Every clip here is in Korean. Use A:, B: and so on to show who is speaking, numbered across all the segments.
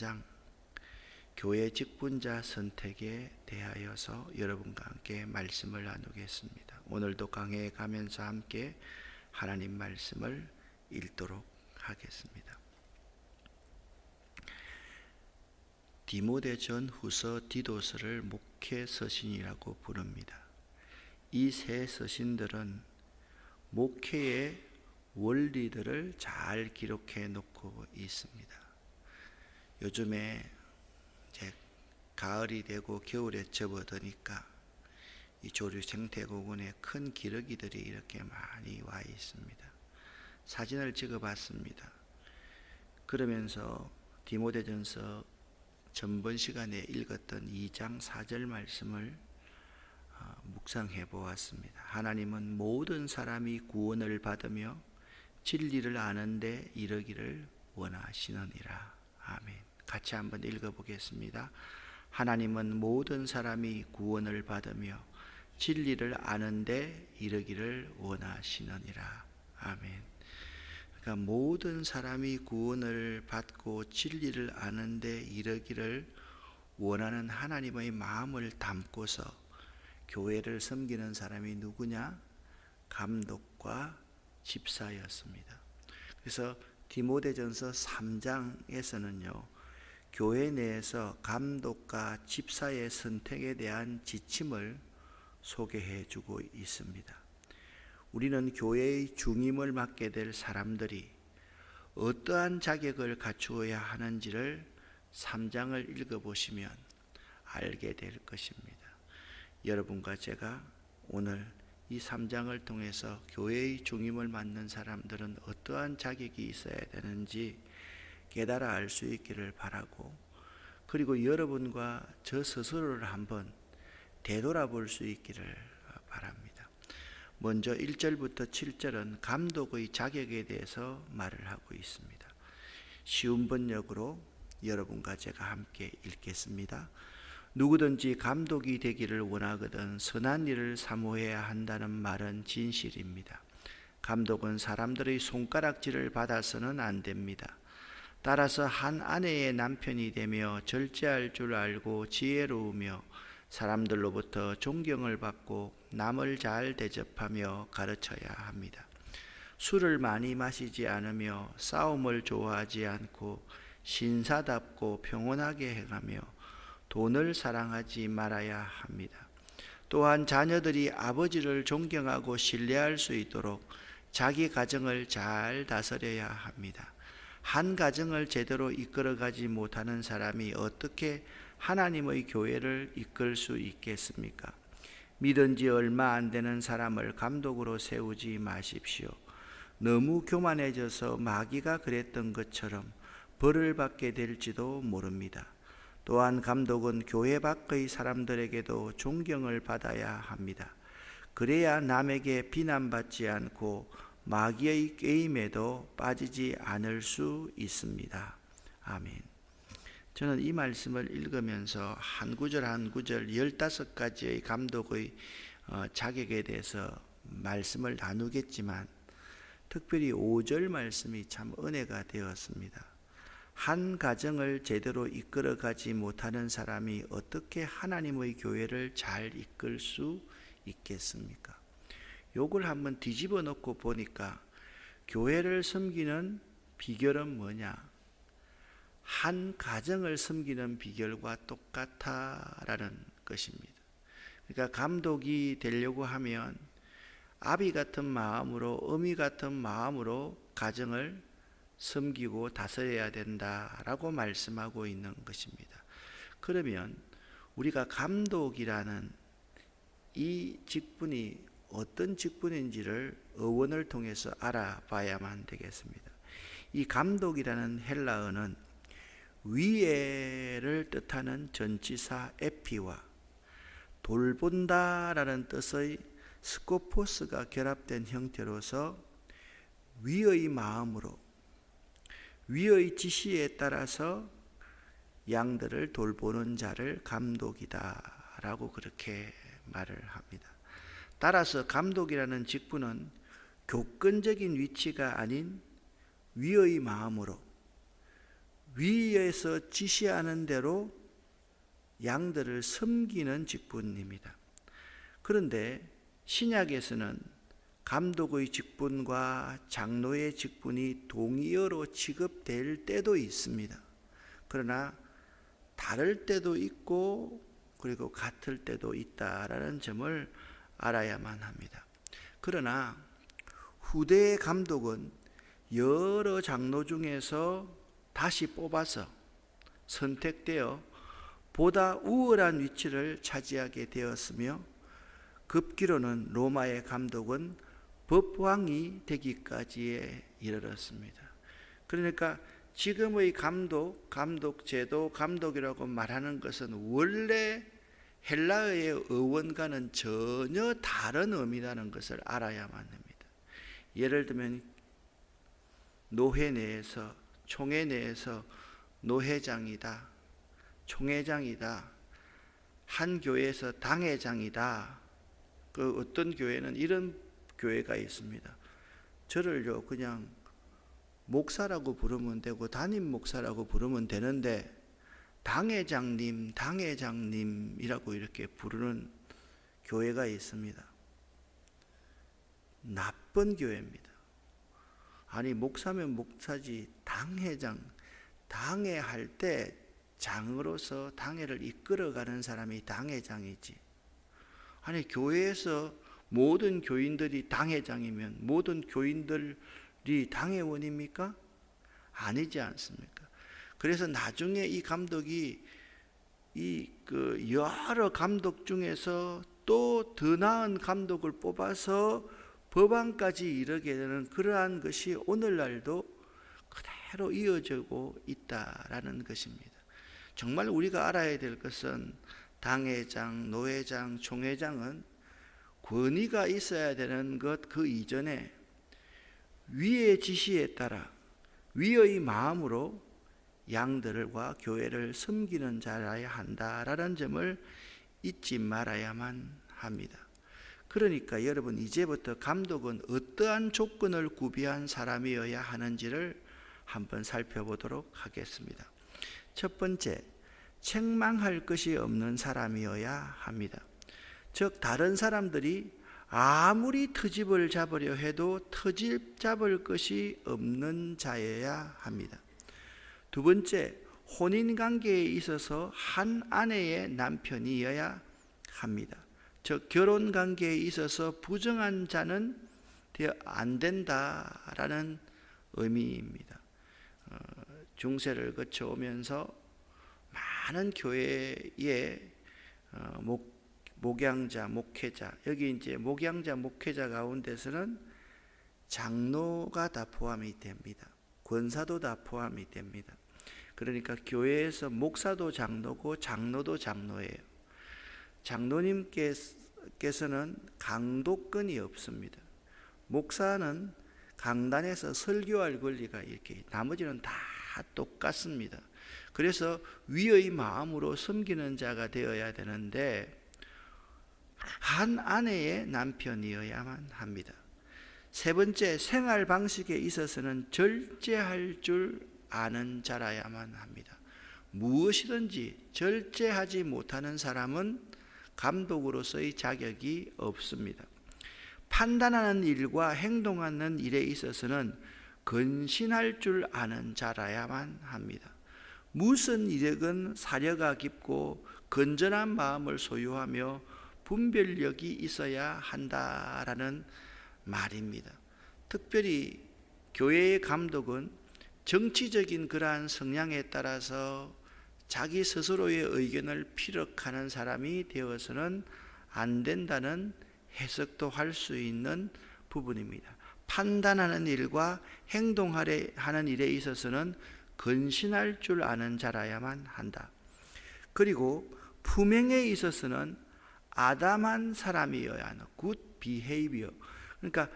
A: 3장 교회 직분자 선택에 대하여서 여러분과 함께 말씀을 나누겠습니다. 오늘도 강해에 가면서 함께 하나님 말씀을 읽도록 하겠습니다. 디모데전후서 디도서를 목회 서신이라고 부릅니다. 이 세 서신들은 목회의 원리들을 잘 기록해 놓고 있습니다. 요즘에 이제 가을이 되고 겨울에 접어드니까 이 조류 생태공원에 큰 기러기들이 이렇게 많이 와 있습니다. 사진을 찍어봤습니다. 그러면서 디모데전서 전번 시간에 읽었던 2장 4절 말씀을 묵상해 보았습니다. 하나님은 모든 사람이 구원을 받으며 진리를 아는데 이르기를 원하시느니라. 아멘. 같이 한번 읽어보겠습니다. 하나님은 모든 사람이 구원을 받으며 진리를 아는데 이르기를 원하시느니라. 아멘. 그러니까 모든 사람이 구원을 받고 진리를 아는데 이르기를 원하는 하나님의 마음을 담고서 교회를 섬기는 사람이 누구냐? 감독과 집사였습니다. 그래서 디모데전서 3장에서는요, 교회 내에서 감독과 집사의 선택에 대한 지침을 소개해 주고 있습니다. 우리는 교회의 중임을 맡게 될 사람들이 어떠한 자격을 갖추어야 하는지를 3장을 읽어보시면 알게 될 것입니다. 여러분과 제가 오늘 이 3장을 통해서 교회의 중임을 맡는 사람들은 어떠한 자격이 있어야 되는지 깨달아 알 수 있기를 바라고, 그리고 여러분과 저 스스로를 한번 되돌아볼 수 있기를 바랍니다. 먼저 1절부터 7절은 감독의 자격에 대해서 말을 하고 있습니다. 쉬운 번역으로 여러분과 제가 함께 읽겠습니다. 누구든지 감독이 되기를 원하거든 선한 일을 사모해야 한다는 말은 진실입니다. 감독은 사람들의 손가락질을 받아서는 안 됩니다. 따라서 한 아내의 남편이 되며 절제할 줄 알고 지혜로우며 사람들로부터 존경을 받고 남을 잘 대접하며 가르쳐야 합니다. 술을 많이 마시지 않으며 싸움을 좋아하지 않고 신사답고 평온하게 행하며 돈을 사랑하지 말아야 합니다. 또한 자녀들이 아버지를 존경하고 신뢰할 수 있도록 자기 가정을 잘 다스려야 합니다. 한 가정을 제대로 이끌어가지 못하는 사람이 어떻게 하나님의 교회를 이끌 수 있겠습니까? 믿은 지 얼마 안 되는 사람을 감독으로 세우지 마십시오. 너무 교만해져서 마귀가 그랬던 것처럼 벌을 받게 될지도 모릅니다. 또한 감독은 교회 밖의 사람들에게도 존경을 받아야 합니다. 그래야 남에게 비난받지 않고 마귀의 게임에도 빠지지 않을 수 있습니다. 아멘. 저는 이 말씀을 읽으면서 한 구절 한 구절 15가지의 감독의 자격에 대해서 말씀을 나누겠지만 특별히 5절 말씀이 참 은혜가 되었습니다. 한 가정을 제대로 이끌어가지 못하는 사람이 어떻게 하나님의 교회를 잘 이끌 수 있겠습니까? 요걸 한번 뒤집어 놓고 보니까 교회를 섬기는 비결은 뭐냐? 한 가정을 섬기는 비결과 똑같다라는 것입니다. 그러니까 감독이 되려고 하면 아비 같은 마음으로, 어미 같은 마음으로 가정을 섬기고 다스려야 된다라고 말씀하고 있는 것입니다. 그러면 우리가 감독이라는 이 직분이 어떤 직분인지를 어원을 통해서 알아봐야만 되겠습니다. 이 감독이라는 헬라어는 위에를 뜻하는 전치사 에피와 돌본다라는 뜻의 스코포스가 결합된 형태로서 위의 마음으로 위의 지시에 따라서 양들을 돌보는 자를 감독이다라고 그렇게 말을 합니다. 따라서 감독이라는 직분은 교권적인 위치가 아닌 위의 마음으로 위에서 지시하는 대로 양들을 섬기는 직분입니다. 그런데 신약에서는 감독의 직분과 장로의 직분이 동의어로 취급될 때도 있습니다. 그러나 다를 때도 있고 그리고 같을 때도 있다라는 점을 알아야만 합니다. 그러나 후대의 감독은 여러 장로 중에서 다시 뽑아서 선택되어 보다 우월한 위치를 차지하게 되었으며 급기로는 로마의 감독은 법왕이 되기까지에 이르렀습니다. 그러니까 지금의 감독 제도, 감독이라고 말하는 것은 원래 헬라어의 어원과는 전혀 다른 의미라는 것을 알아야만 합니다. 예를 들면 노회 내에서, 총회 내에서 노회장이다, 총회장이다, 한 교회에서 당회장이다. 그 어떤 교회는 이런 교회가 있습니다. 저를요 그냥 목사라고 부르면 되고 담임 목사라고 부르면 되는데 당회장님이라고 이렇게 부르는 교회가 있습니다. 나쁜 교회입니다. 아니 목사면 목사지 당회할 때 장으로서 당회를 이끌어가는 사람이 당회장이지. 아니 교회에서 모든 교인들이 당회장이면 모든 교인들이 당회원입니까? 아니지 않습니까? 그래서 나중에 이 감독이 여러 감독 중에서 또 더 나은 감독을 뽑아서 법안까지 이르게 되는 그러한 것이 오늘날도 그대로 이어지고 있다라는 것입니다. 정말 우리가 알아야 될 것은 당회장, 노회장, 총회장은 권위가 있어야 되는 것 그 이전에 위의 지시에 따라 위의 마음으로 양들과 교회를 섬기는 자라야 한다라는 점을 잊지 말아야만 합니다. 그러니까 여러분 이제부터 감독은 어떠한 조건을 구비한 사람이어야 하는지를 한번 살펴보도록 하겠습니다. 첫 번째, 책망할 것이 없는 사람이어야 합니다. 즉 다른 사람들이 아무리 트집을 잡으려 해도 트집 잡을 것이 없는 자여야 합니다. 두 번째, 혼인관계에 있어서 한 아내의 남편이어야 합니다. 즉 결혼관계에 있어서 부정한 자는 안 된다라는 의미입니다. 중세를 거쳐오면서 많은 교회의 목양자, 목회자, 여기 이제 목양자, 목회자 가운데서는 장로가 다 포함이 됩니다. 권사도 다 포함이 됩니다. 그러니까 교회에서 목사도 장로고 장로도 장로예요. 장로님께서는 강도권이 없습니다. 목사는 강단에서 설교할 권리가 이렇게, 나머지는 다 똑같습니다. 그래서 위의 마음으로 섬기는 자가 되어야 되는데 한 아내의 남편이어야만 합니다. 세 번째, 생활 방식에 있어서는 절제할 줄 아는 자라야만 합니다. 무엇이든지 절제하지 못하는 사람은 감독으로서의 자격이 없습니다. 판단하는 일과 행동하는 일에 있어서는 근신할 줄 아는 자라야만 합니다. 무슨 일이건 사려가 깊고 건전한 마음을 소유하며 분별력이 있어야 한다라는 말입니다. 특별히 교회의 감독은 정치적인 그러한 성향에 따라서 자기 스스로의 의견을 피력하는 사람이 되어서는 안 된다는 해석도 할 수 있는 부분입니다. 판단하는 일과 행동하는 일에 있어서는 근신할 줄 아는 자라야만 한다. 그리고 품행에 있어서는 아담한 사람이어야 하는 good behavior. 그러니까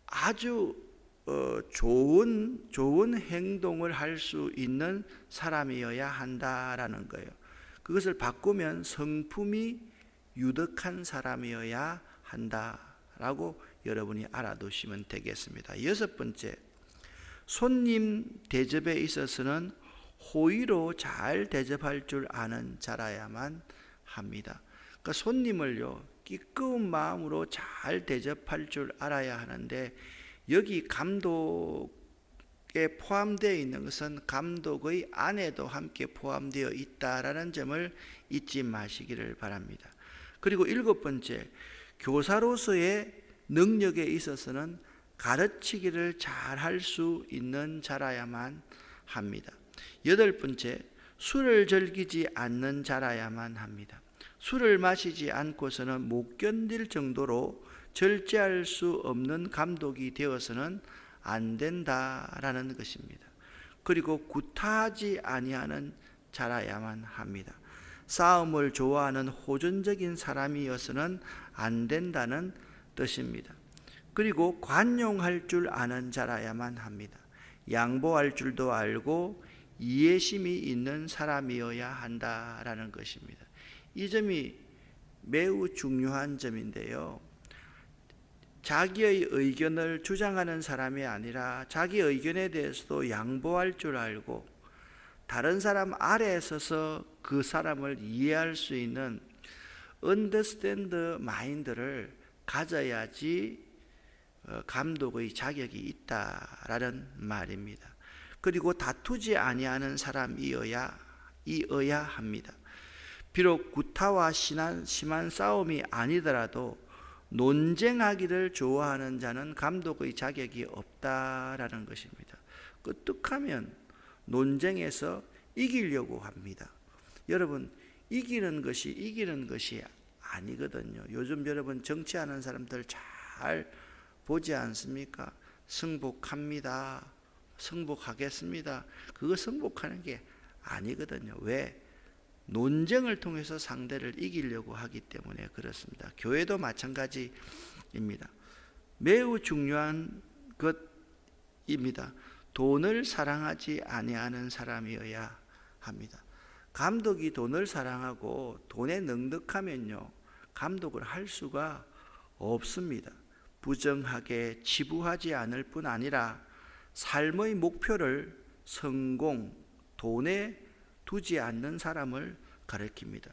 A: 아주 좋은 행동을 할 수 있는 사람이어야 한다라는 거예요. 그것을 바꾸면 성품이 유덕한 사람이어야 한다라고 여러분이 알아두시면 되겠습니다. 여섯 번째, 손님 대접에 있어서는 호의로 잘 대접할 줄 아는 자라야만 합니다. 그러니까 손님을요, 기꺼운 마음으로 잘 대접할 줄 알아야 하는데, 여기 감독에 포함되어 있는 것은 감독의 아내도 함께 포함되어 있다라는 점을 잊지 마시기를 바랍니다. 그리고 7번째, 교사로서의 능력에 있어서는 가르치기를 잘 할 수 있는 자라야만 합니다. 8번째, 술을 즐기지 않는 자라야만 합니다. 술을 마시지 않고서는 못 견딜 정도로 절제할 수 없는 감독이 되어서는 안 된다라는 것입니다. 그리고 구타하지 아니하는 자라야만 합니다. 싸움을 좋아하는 호전적인 사람이어서는 안 된다는 뜻입니다. 그리고 관용할 줄 아는 자라야만 합니다. 양보할 줄도 알고 이해심이 있는 사람이어야 한다라는 것입니다. 이 점이 매우 중요한 점인데요, 자기의 의견을 주장하는 사람이 아니라 자기 의견에 대해서도 양보할 줄 알고 다른 사람 아래에 서서 그 사람을 이해할 수 있는 understand 마인드를 가져야지 감독의 자격이 있다라는 말입니다. 그리고 다투지 아니하는 사람이어야 합니다. 비록 구타와 심한 싸움이 아니더라도 논쟁하기를 좋아하는 자는 감독의 자격이 없다라는 것입니다. 끄떡하면 논쟁에서 이기려고 합니다. 여러분, 이기는 것이 아니거든요. 요즘 여러분 정치하는 사람들 잘 보지 않습니까? 승복합니다. 승복하겠습니다. 그거 승복하는 게 아니거든요. 왜? 논쟁을 통해서 상대를 이기려고 하기 때문에 그렇습니다. 교회도 마찬가지입니다. 매우 중요한 것입니다. 돈을 사랑하지 아니하는 사람이어야 합니다. 감독이 돈을 사랑하고 돈에 넉넉하면요, 감독을 할 수가 없습니다. 부정하게 치부하지 않을 뿐 아니라 삶의 목표를 성공, 돈에 두지 않는 사람을 가리킵니다.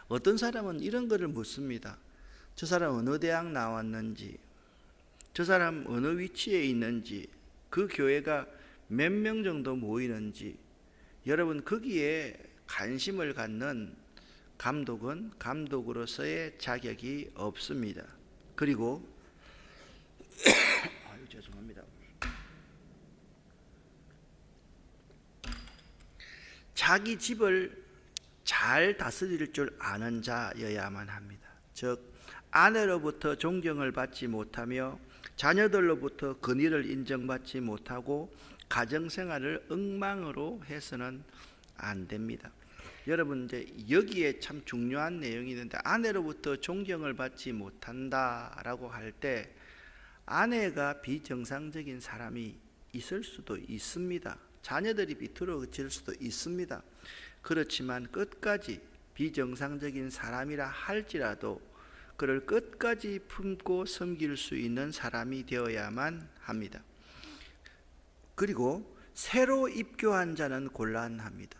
A: 어떤 사람은 이런 것을 묻습니다. 저 사람 어느 대학 나왔는지, 저 사람 어느 위치에 있는지, 그 교회가 몇 명 정도 모이는지, 여러분 거기에 관심을 갖는 감독은 감독으로서의 자격이 없습니다. 그리고 죄송합니다. 자기 집을 잘 다스릴 줄 아는 자여야만 합니다. 즉 아내로부터 존경을 받지 못하며 자녀들로부터 권위를 인정받지 못하고 가정생활을 엉망으로 해서는 안 됩니다. 여러분, 이제 여기에 참 중요한 내용이 있는데, 아내로부터 존경을 받지 못한다라고 할 때 아내가 비정상적인 사람이 있을 수도 있습니다. 자녀들이 비틀어질 수도 있습니다. 그렇지만 끝까지 비정상적인 사람이라 할지라도 그를 끝까지 품고 섬길 수 있는 사람이 되어야만 합니다. 그리고 새로 입교한 자는 곤란합니다.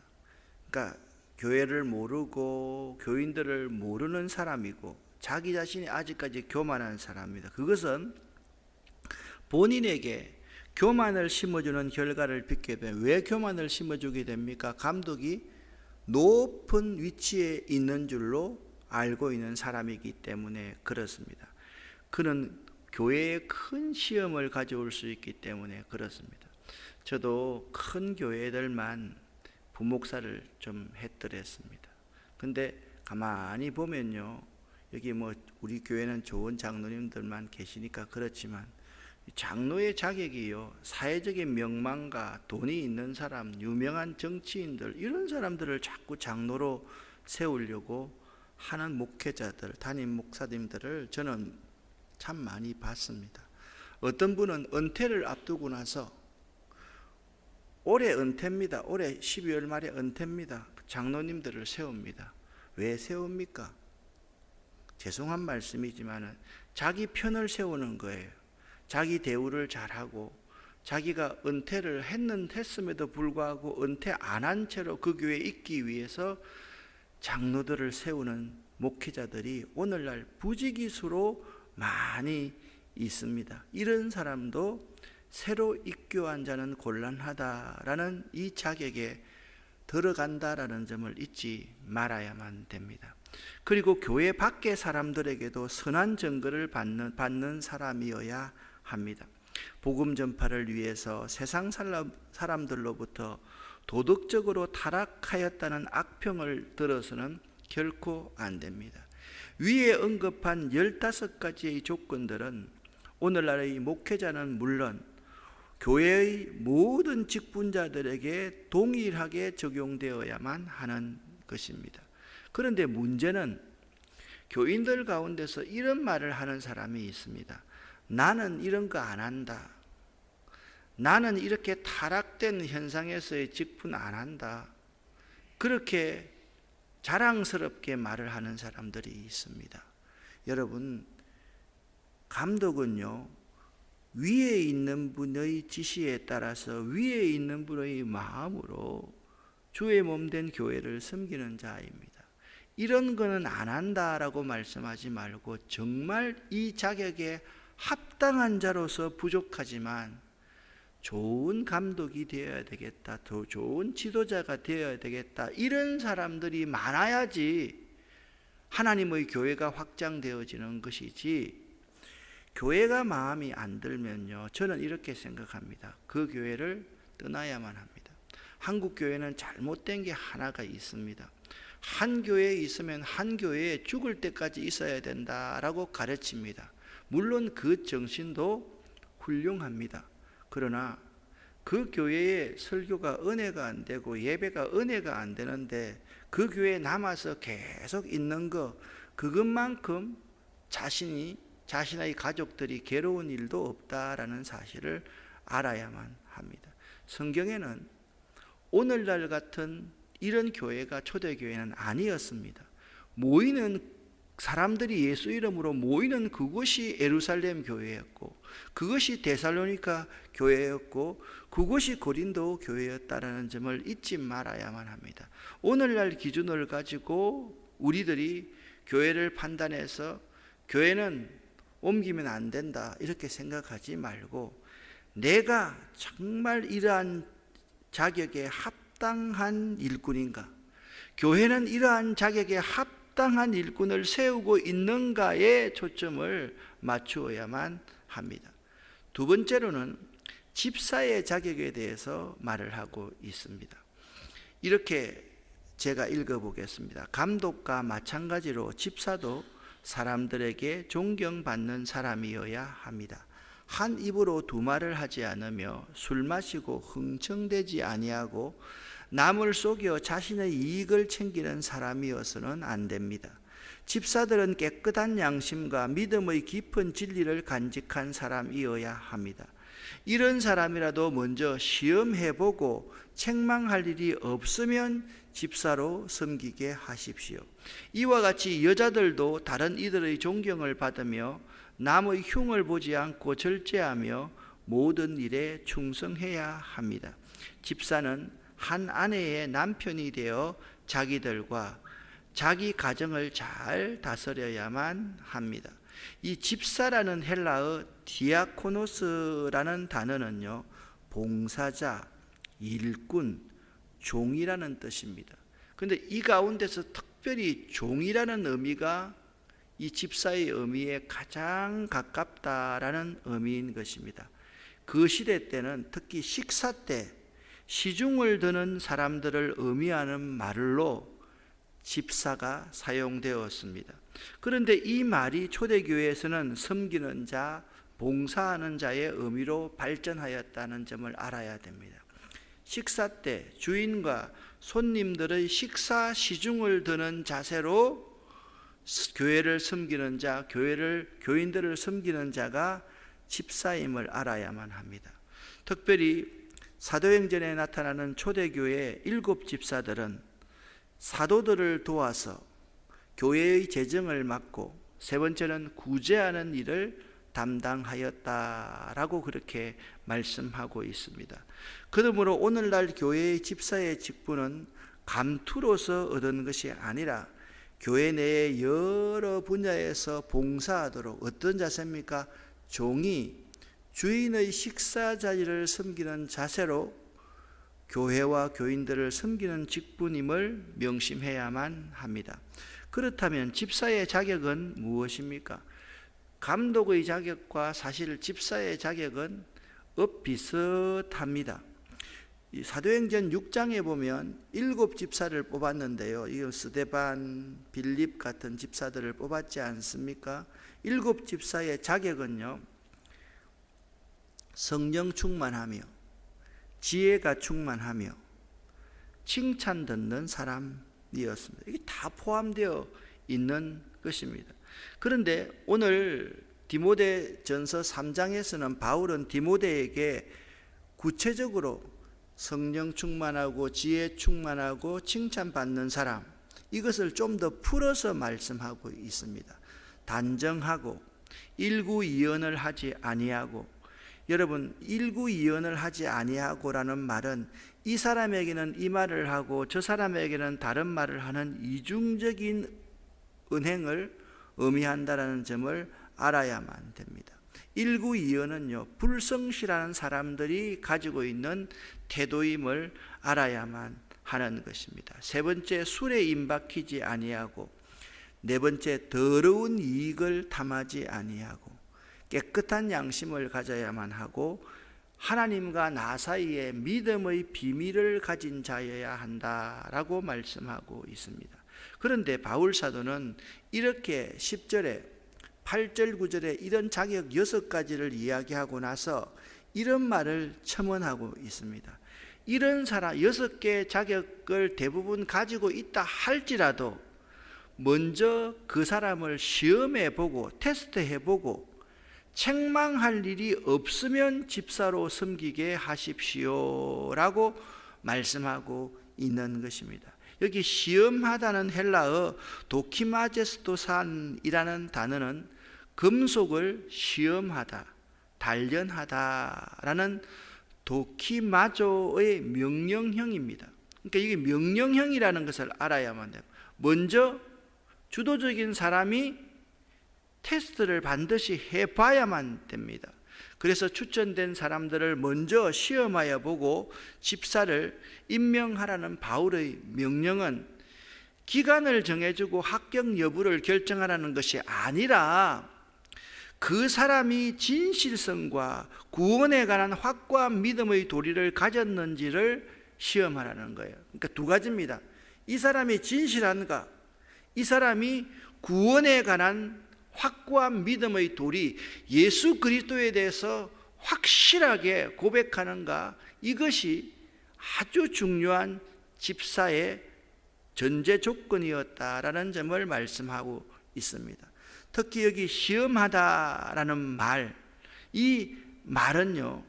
A: 그러니까 교회를 모르고 교인들을 모르는 사람이고 자기 자신이 아직까지 교만한 사람입니다. 그것은 본인에게 교만을 심어주는 결과를 빚게 되면, 왜 교만을 심어주게 됩니까? 감독이 높은 위치에 있는 줄로 알고 있는 사람이기 때문에 그렇습니다. 그는 교회에 큰 시험을 가져올 수 있기 때문에 그렇습니다. 저도 큰 교회들만 부목사를 좀 했더랬습니다. 근데 가만히 보면요, 여기 뭐 우리 교회는 좋은 장로님들만 계시니까 그렇지만 장로의 자격이요, 사회적인 명망과 돈이 있는 사람, 유명한 정치인들, 이런 사람들을 자꾸 장로로 세우려고 하는 목회자들, 담임 목사님들을 저는 참 많이 봤습니다. 어떤 분은 은퇴를 앞두고 나서 올해 은퇴입니다. 올해 12월 말에 은퇴입니다. 장로님들을 세웁니다. 왜 세웁니까? 죄송한 말씀이지만 자기 편을 세우는 거예요. 자기 대우를 잘하고 자기가 은퇴를 했음에도 불구하고 은퇴 안 한 채로 그 교회에 있기 위해서 장로들을 세우는 목회자들이 오늘날 부지기수로 많이 있습니다. 이런 사람도 새로 입교한 자는 곤란하다라는 이 자격에 들어간다라는 점을 잊지 말아야만 됩니다. 그리고 교회 밖의 사람들에게도 선한 증거를 받는 사람이어야 합니다. 복음 전파를 위해서 세상 사람들로부터 도덕적으로 타락하였다는 악평을 들어서는 결코 안 됩니다. 위에 언급한 15가지의 조건들은 오늘날의 목회자는 물론 교회의 모든 직분자들에게 동일하게 적용되어야만 하는 것입니다. 그런데 문제는 교인들 가운데서 이런 말을 하는 사람이 있습니다. 나는 이런 거 안 한다. 나는 이렇게 타락된 현상에서의 직분 안 한다. 그렇게 자랑스럽게 말을 하는 사람들이 있습니다. 여러분, 감독은요, 위에 있는 분의 지시에 따라서 위에 있는 분의 마음으로 주의 몸된 교회를 섬기는 자입니다. 이런 거는 안 한다라고 말씀하지 말고 정말 이 자격에 합당한 자로서 부족하지만 좋은 감독이 되어야 되겠다, 더 좋은 지도자가 되어야 되겠다, 이런 사람들이 많아야지 하나님의 교회가 확장되어지는 것이지, 교회가 마음이 안 들면요, 저는 이렇게 생각합니다. 그 교회를 떠나야만 합니다. 한국 교회는 잘못된 게 하나가 있습니다. 한 교회에 있으면 한 교회에 죽을 때까지 있어야 된다라고 가르칩니다. 물론 그 정신도 훌륭합니다. 그러나 그 교회의 설교가 은혜가 안 되고 예배가 은혜가 안 되는데 그 교회에 남아서 계속 있는 거, 그것만큼 자신의 가족들이 괴로운 일도 없다라는 사실을 알아야만 합니다. 성경에는 오늘날 같은 이런 교회가 초대교회는 아니었습니다. 모이는 사람들이 예수 이름으로 모이는 그곳이 예루살렘 교회였고, 그것이 데살로니가 교회였고, 그것이 고린도 교회였다라는 점을 잊지 말아야만 합니다. 오늘날 기준을 가지고 우리들이 교회를 판단해서 교회는 옮기면 안 된다 이렇게 생각하지 말고, 내가 정말 이러한 자격에 합당한 일꾼인가, 교회는 이러한 자격에 합당한 일꾼을 세우고 있는가에 초점을 맞추어야만 합니다. 두 번째로는 집사의 자격에 대해서 말을 하고 있습니다. 이렇게 제가 읽어보겠습니다. 감독과 마찬가지로 집사도 사람들에게 존경받는 사람이어야 합니다. 한 입으로 두 말을 하지 않으며 술 마시고 흥청대지 아니하고 남을 속여 자신의 이익을 챙기는 사람이어서는 안 됩니다. 집사들은 깨끗한 양심과 믿음의 깊은 진리를 간직한 사람이어야 합니다. 이런 사람이라도 먼저 시험해보고 책망할 일이 없으면 집사로 섬기게 하십시오. 이와 같이 여자들도 다른 이들의 존경을 받으며 남의 흉을 보지 않고 절제하며 모든 일에 충성해야 합니다. 집사는 한 아내의 남편이 되어 자기들과 자기 가정을 잘 다스려야만 합니다. 이 집사라는 헬라어 디아코노스라는 단어는요, 봉사자, 일꾼, 종이라는 뜻입니다. 그런데 이 가운데서 특별히 종이라는 의미가 이 집사의 의미에 가장 가깝다라는 의미인 것입니다. 그 시대 때는 특히 식사 때 시중을 드는 사람들을 의미하는 말로 집사가 사용되었습니다. 그런데 이 말이 초대교회에서는 섬기는 자, 봉사하는 자의 의미로 발전하였다는 점을 알아야 됩니다. 식사 때 주인과 손님들의 식사 시중을 드는 자세로 교회를 섬기는 자, 교인들을 섬기는 자가 집사임을 알아야만 합니다. 특별히 사도행전에 나타나는 초대교회 7 집사들은 사도들을 도와서 교회의 재정을 맡고, 세 번째는 구제하는 일을 담당하였다라고 그렇게 말씀하고 있습니다. 그러므로 오늘날 교회의 집사의 직분은 감투로서 얻은 것이 아니라 교회 내의 여러 분야에서 봉사하도록, 어떤 자세입니까? 종이 주인의 식사 자리를 섬기는 자세로 교회와 교인들을 섬기는 직분임을 명심해야만 합니다. 그렇다면 집사의 자격은 무엇입니까? 감독의 자격과 사실 집사의 자격은 비슷합니다. 이 사도행전 6장에 보면 7 집사를 뽑았는데요. 이 스데반, 빌립 같은 집사들을 뽑았지 않습니까? 7 집사의 자격은요, 성령 충만하며 지혜가 충만하며 칭찬 듣는 사람이었습니다. 이게 다 포함되어 있는 것입니다. 그런데 오늘 디모데전서 3장에서는 바울은 디모데에게 구체적으로 성령 충만하고 지혜 충만하고 칭찬받는 사람, 이것을 좀 더 풀어서 말씀하고 있습니다. 단정하고 일구이연을 하지 아니하고, 여러분, 일구이연을 하지 아니하고라는 말은 이 사람에게는 이 말을 하고 저 사람에게는 다른 말을 하는 이중적인 은행을 의미한다는 점을 알아야만 됩니다. 일구이연은요, 불성실한 사람들이 가지고 있는 태도임을 알아야만 하는 것입니다. 세 번째, 술에 임박히지 아니하고, 네 번째, 더러운 이익을 탐하지 아니하고, 깨끗한 양심을 가져야만 하고, 하나님과 나 사이에 믿음의 비밀을 가진 자여야 한다라고 말씀하고 있습니다. 그런데 바울 사도는 이렇게 10절에 8절 9절에 이런 자격 6가지를 이야기하고 나서 이런 말을 첨언하고 있습니다. 이런 사람 6개 자격을 대부분 가지고 있다 할지라도 먼저 그 사람을 시험해보고 테스트해보고 책망할 일이 없으면 집사로 섬기게 하십시오 라고 말씀하고 있는 것입니다. 여기 시험하다는 헬라어 도키마제스토산이라는 단어는 금속을 시험하다, 단련하다라는 도키마조의 명령형입니다. 그러니까 이게 명령형이라는 것을 알아야만 돼요. 먼저 주도적인 사람이 테스트를 반드시 해봐야만 됩니다. 그래서 추천된 사람들을 먼저 시험하여 보고 집사를 임명하라는 바울의 명령은 기간을 정해주고 합격 여부를 결정하라는 것이 아니라 그 사람이 진실성과 구원에 관한 확고한 믿음의 도리를 가졌는지를 시험하라는 거예요. 그러니까 두 가지입니다. 이 사람이 진실한가, 이 사람이 구원에 관한 확고한 믿음의 도리, 예수 그리스도에 대해서 확실하게 고백하는가, 이것이 아주 중요한 집사의 전제 조건이었다라는 점을 말씀하고 있습니다. 특히 여기 시험하다라는 말, 이 말은요,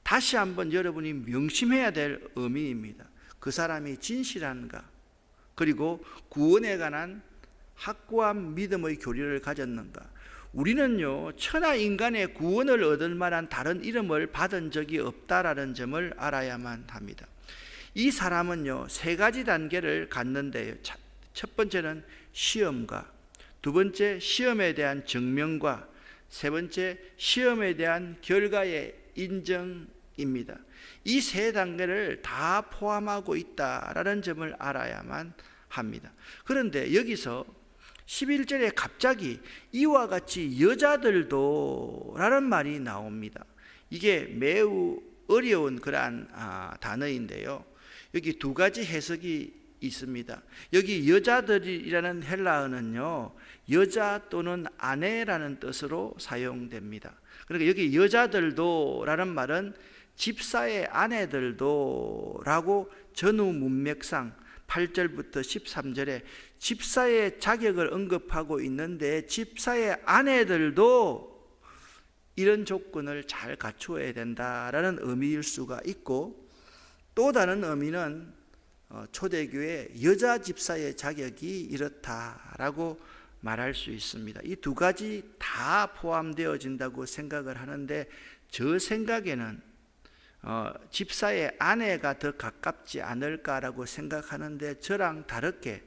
A: 다시 한번 여러분이 명심해야 될 의미입니다. 그 사람이 진실한가, 그리고 구원에 관한 확고한 믿음의 교리를 가졌는가. 우리는요, 천하 인간의 구원을 얻을 만한 다른 이름을 받은 적이 없다라는 점을 알아야만 합니다. 이 사람은요, 3가지 단계를 갖는데요. 첫 번째는 시험과, 두 번째 시험에 대한 증명과, 세 번째 시험에 대한 결과의 인정입니다. 이 3단계를 다 포함하고 있다라는 점을 알아야만 합니다. 그런데 여기서 11절에 갑자기 이와 같이 여자들도 라는 말이 나옵니다. 이게 매우 어려운 그러한 단어인데요. 여기 2가지 해석이 있습니다. 여기 여자들이라는 헬라어는요, 여자 또는 아내라는 뜻으로 사용됩니다. 그러니까 여기 여자들도 라는 말은 집사의 아내들도 라고 전후 문맥상 8절부터 13절에 집사의 자격을 언급하고 있는데, 집사의 아내들도 이런 조건을 잘 갖추어야 된다라는 의미일 수가 있고, 또 다른 의미는 초대교회 여자 집사의 자격이 이렇다라고 말할 수 있습니다. 이 2가지 다 포함되어진다고 생각을 하는데, 저 생각에는 집사의 아내가 더 가깝지 않을까라고 생각하는데 저랑 다르게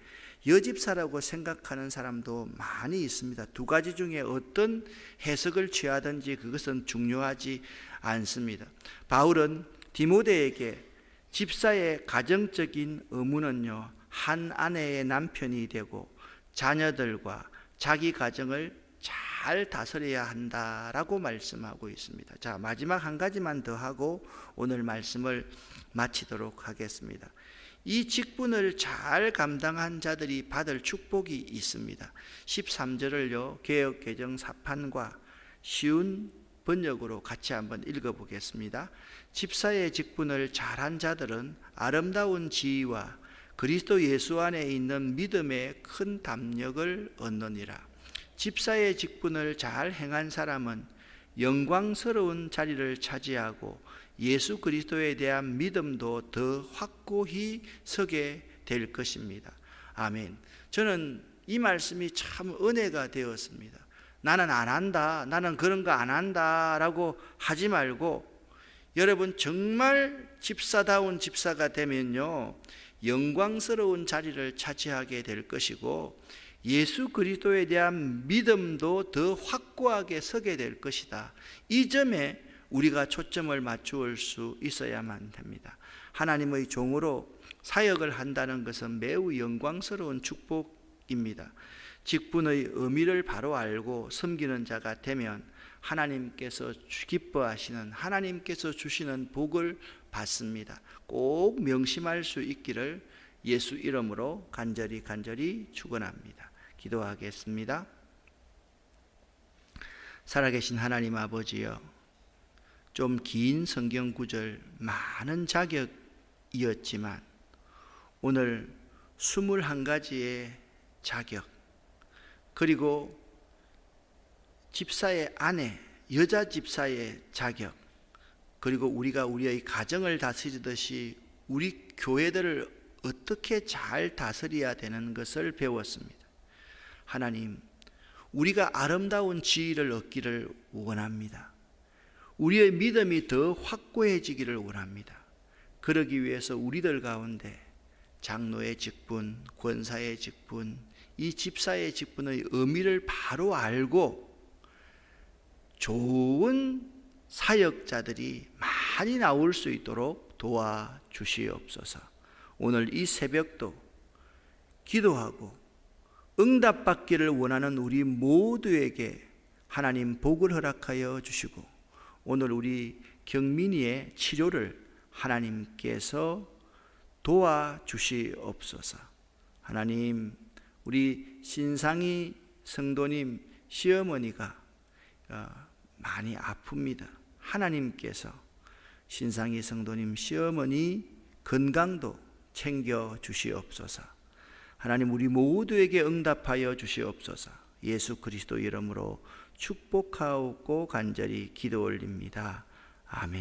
A: 여집사라고 생각하는 사람도 많이 있습니다. 두 가지 중에 어떤 해석을 취하든지 그것은 중요하지 않습니다. 바울은 디모데에게 집사의 가정적인 의무는요, 한 아내의 남편이 되고 자녀들과 자기 가정을 잘 다스려야 한다라고 말씀하고 있습니다. 자, 마지막 한 가지만 더 하고 오늘 말씀을 마치도록 하겠습니다. 이 직분을 잘 감당한 자들이 받을 축복이 있습니다. 13절을요, 개역개정 사판과 쉬운 번역으로 같이 한번 읽어보겠습니다. 집사의 직분을 잘한 자들은 아름다운 지위와 그리스도 예수 안에 있는 믿음의 큰 담력을 얻느니라. 집사의 직분을 잘 행한 사람은 영광스러운 자리를 차지하고 예수 그리스도에 대한 믿음도 더 확고히 서게 될 것입니다. 아멘. 저는 이 말씀이 참 은혜가 되었습니다. 나는 안 한다, 나는 그런 거 안 한다 라고 하지 말고, 여러분 정말 집사다운 집사가 되면요, 영광스러운 자리를 차지하게 될 것이고 예수 그리스도에 대한 믿음도 더 확고하게 서게 될 것이다. 이 점에 우리가 초점을 맞출 수 있어야만 됩니다. 하나님의 종으로 사역을 한다는 것은 매우 영광스러운 축복입니다. 직분의 의미를 바로 알고 섬기는 자가 되면 하나님께서 기뻐하시는, 하나님께서 주시는 복을 받습니다. 꼭 명심할 수 있기를 예수 이름으로 간절히 축원합니다. 기도하겠습니다. 살아계신 하나님 아버지여, 좀 긴 성경 구절, 많은 자격이었지만 오늘 21가지의 자격, 그리고 집사의 아내, 여자 집사의 자격, 그리고 우리가 우리의 가정을 다스리듯이 우리 교회들을 어떻게 잘 다스려야 되는 것을 배웠습니다. 하나님, 우리가 아름다운 지위를 얻기를 원합니다. 우리의 믿음이 더 확고해지기를 원합니다. 그러기 위해서 우리들 가운데 장로의 직분, 권사의 직분, 이 집사의 직분의 의미를 바로 알고 좋은 사역자들이 많이 나올 수 있도록 도와주시옵소서. 오늘 이 새벽도 기도하고 응답받기를 원하는 우리 모두에게 하나님 복을 허락하여 주시고, 오늘 우리 경민이의 치료를 하나님께서 도와주시옵소서. 하나님, 우리 신상희 성도님 시어머니가 많이 아픕니다. 하나님께서 신상희 성도님 시어머니 건강도 챙겨 주시옵소서. 하나님, 우리 모두에게 응답하여 주시옵소서. 예수 그리스도 이름으로 축복하옵고 간절히 기도 올립니다. 아멘.